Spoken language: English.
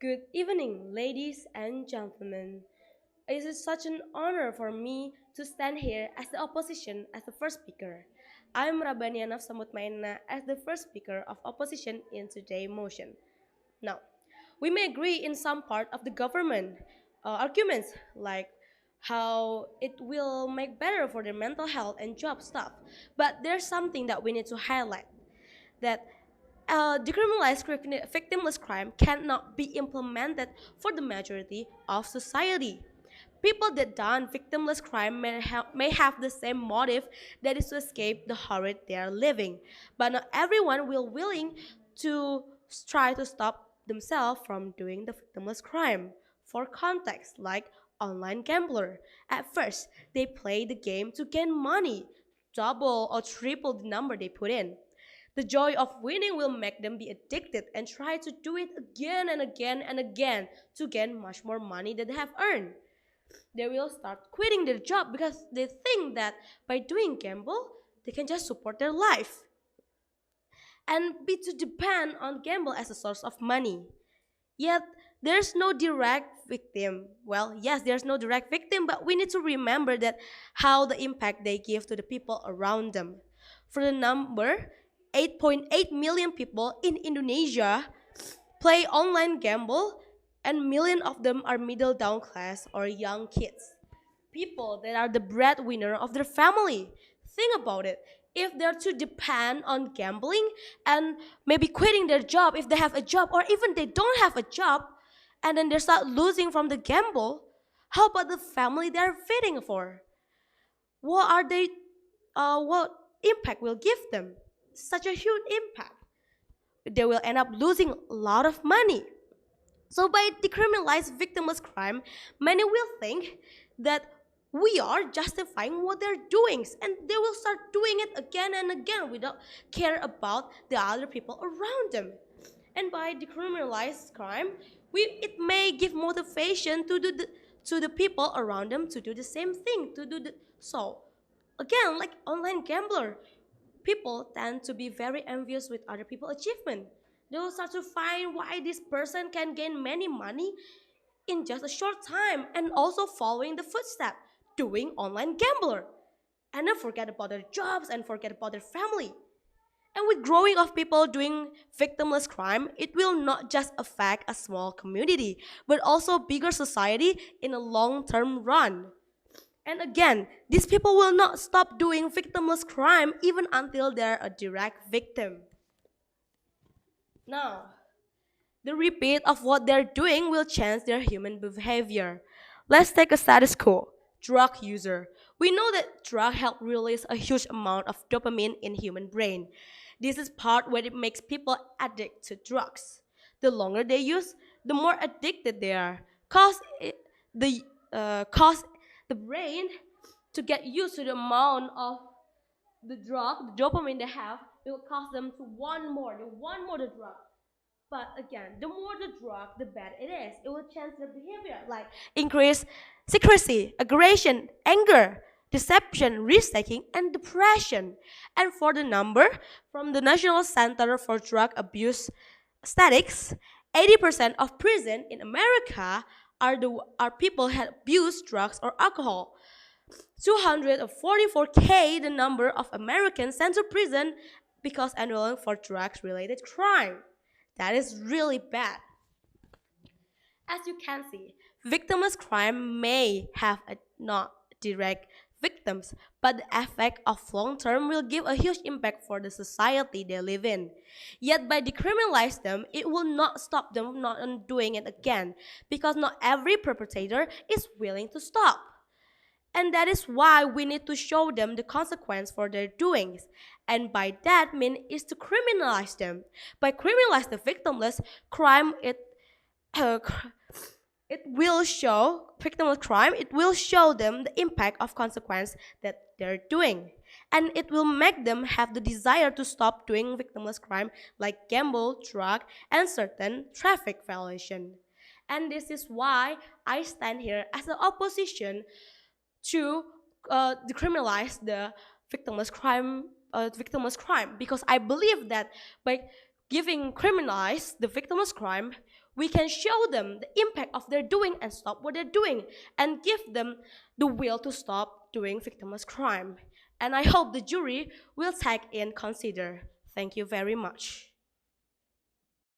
Good evening, ladies and gentlemen. It is such an honor for me to stand here as the opposition as the first speaker. I am Rabania Nafsa as the first speaker of opposition in today's motion. Now, we may agree in some part of the government arguments like how it will make better for their mental health and job stuff, but there's something that we need to highlight that decriminalized victimless crime cannot be implemented for the majority of society. People that done victimless crime may have the same motive, that is to escape the horror they are living, but not everyone will willing to try to stop themselves from doing the victimless crime. For context, like online gambler, at first they play the game to gain money, double or triple the number they put in. The joy of winning will make them be addicted and try to do it again and again and again to gain much more money than they have earned. They will start quitting their job because they think that by doing gamble, they can just support their life and be to depend on gamble as a source of money. Yet, there's no direct victim. Well, yes, there's no direct victim, but we need to remember that how the impact they give to the people around them. For the number, 8.8 million people in Indonesia play online gamble, and millions of them are middle down class or young kids. People that are the breadwinner of their family. Think about it. If they're to depend on gambling and maybe quitting their job if they have a job, or even they don't have a job, and then they start losing from the gamble, how about the family they're feeding for? What are they? What impact will give them? Such a huge impact. They will end up losing a lot of money. So by decriminalizing victimless crime, many will think that we are justifying what they're doing, and they will start doing it again and again without care about the other people around them. And by decriminalizing crime, it may give motivation to the people around them to do the same thing, to do the so again, like online gambler, people tend to be very envious with other people's achievement. They will start to find why this person can gain many money in just a short time, and also following the footsteps, doing online gambler. And then forget about their jobs and forget about their family. And with growing of people doing victimless crime, it will not just affect a small community, but also bigger society in a long-term run. And again, these people will not stop doing victimless crime even until they're a direct victim. Now, the repeat of what they're doing will change their human behavior. Let's take a status quo. Drug user. We know that drug help release a huge amount of dopamine in human brain. This is part where it makes people addict to drugs. The longer they use, the more addicted they are. Cause the brain to get used to the amount of the drug, the dopamine they have, it will cause them to want more the drug. But again, the more the drug, the better it is. It will change their behavior, like increase secrecy, aggression, anger, deception, risk-taking, and depression. And for the number, from the National Center for Drug Abuse Statistics, 80% of prison in America are people who had abused drugs or alcohol. 244K the number of Americans sent to prison because enrolling for drugs-related crime. That is really bad. As you can see, victimless crime may have not direct victims, but the effect of long term will give a huge impact for the society they live in. Yet by decriminalize them, it will not stop them from not doing it again, because not every perpetrator is willing to stop. And that is why we need to show them the consequence for their doings. And by that mean is to criminalize them. By criminalize the victimless crime, uh, it will show victimless crime. It will show them the impact of consequence that they're doing, and it will make them have the desire to stop doing victimless crime like gamble, drug, and certain traffic violation. And this is why I stand here as an opposition to decriminalize the victimless crime, because I believe that by giving criminalize the victimless crime, we can show them the impact of their doing and stop what they're doing and give them the will to stop doing victimless crime. And I hope the jury will take in consider. Thank you very much.